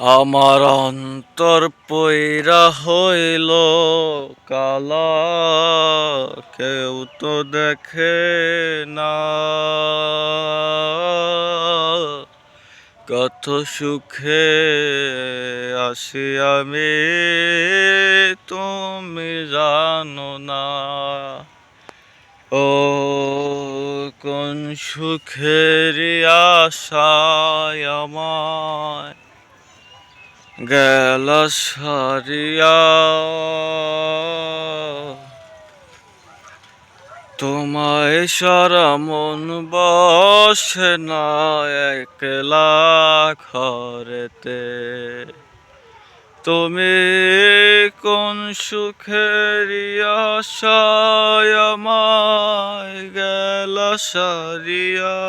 আমার অন্তর পইরা হইল কালা, কেউ তো দেখে না। কত সুখে আছি আমি, তুমি জানো না। ও কোন সুখেরই আশায় আমায় গেল সারিয়া। তোমায় সারা মন বসে না একলা ঘরেতে। তুমি কোন সুখেরই আশায় আমায় গেল সারিয়া।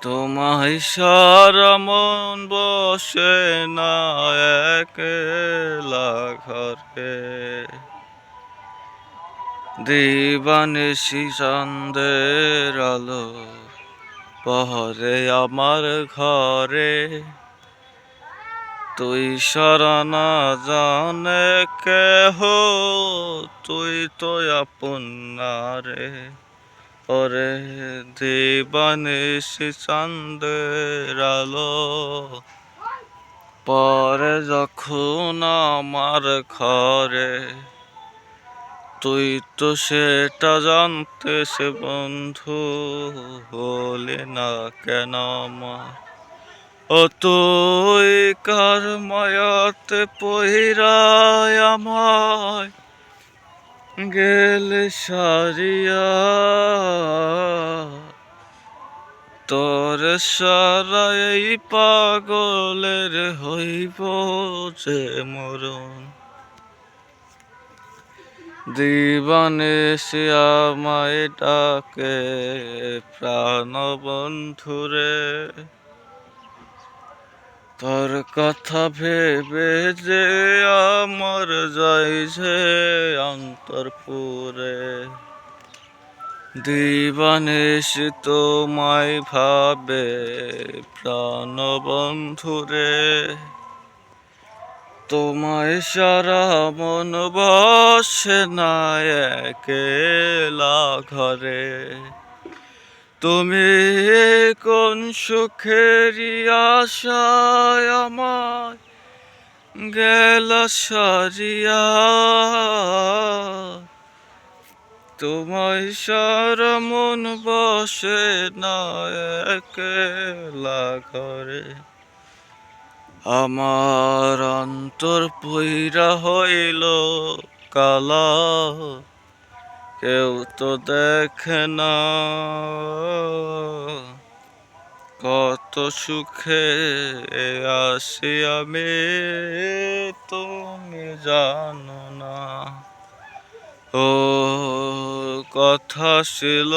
তোমায় সারা মন বসে না একলা ঘরে। দিবানিশি চাঁদের আলো পহরে আমার ঘরে। তুই সারা না জানে কেহ, তুই তো আপন না রে। ওরে দিবানিশি চাঁদের আলো পরে যখন আমার ঘরে। তুই তো সেটা জানতেস বন্ধু, হলি না কেন আমার। ও তুই কার মায়াতে পইরায় আমায় গেলে সারিয়া। তোর সারা এই পাগলের হইব যে মরণ। দিবানিশি আমায় ডাকে প্রাণ বন্ধুরে। তোর কথা ভেবে যে আমার যাই যে অন্তর পুরে। দিবানিশি তোমায় ভাবে প্রাণ বন্ধুরে। তোমায় সারা মন বসে না একলা ঘরে। তুমি কোন সুখেরই আশায় আমায় গেল সারিয়া। তোমায় সারা মন বসে না একলা ঘরে। আমার অন্তর পইরা হইল কালা, কেউ তো দেখে না। কত সুখে আছি আমি, তুমি জানো না। ও কথা ছিল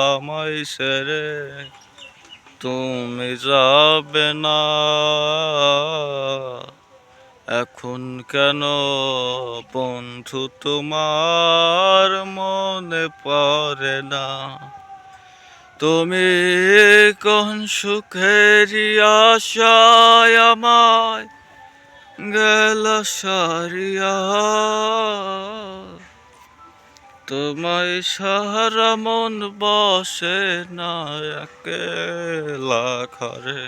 আমায় ছেড়ে তুমি যাবে না। এখন কেন বন্ধু তোমার মনে পড়ে না। তুমি কোন সুখেরই আশায় আমায় গেল সারিয়া। তোমায় সারা মন বসে না একলা ঘরে।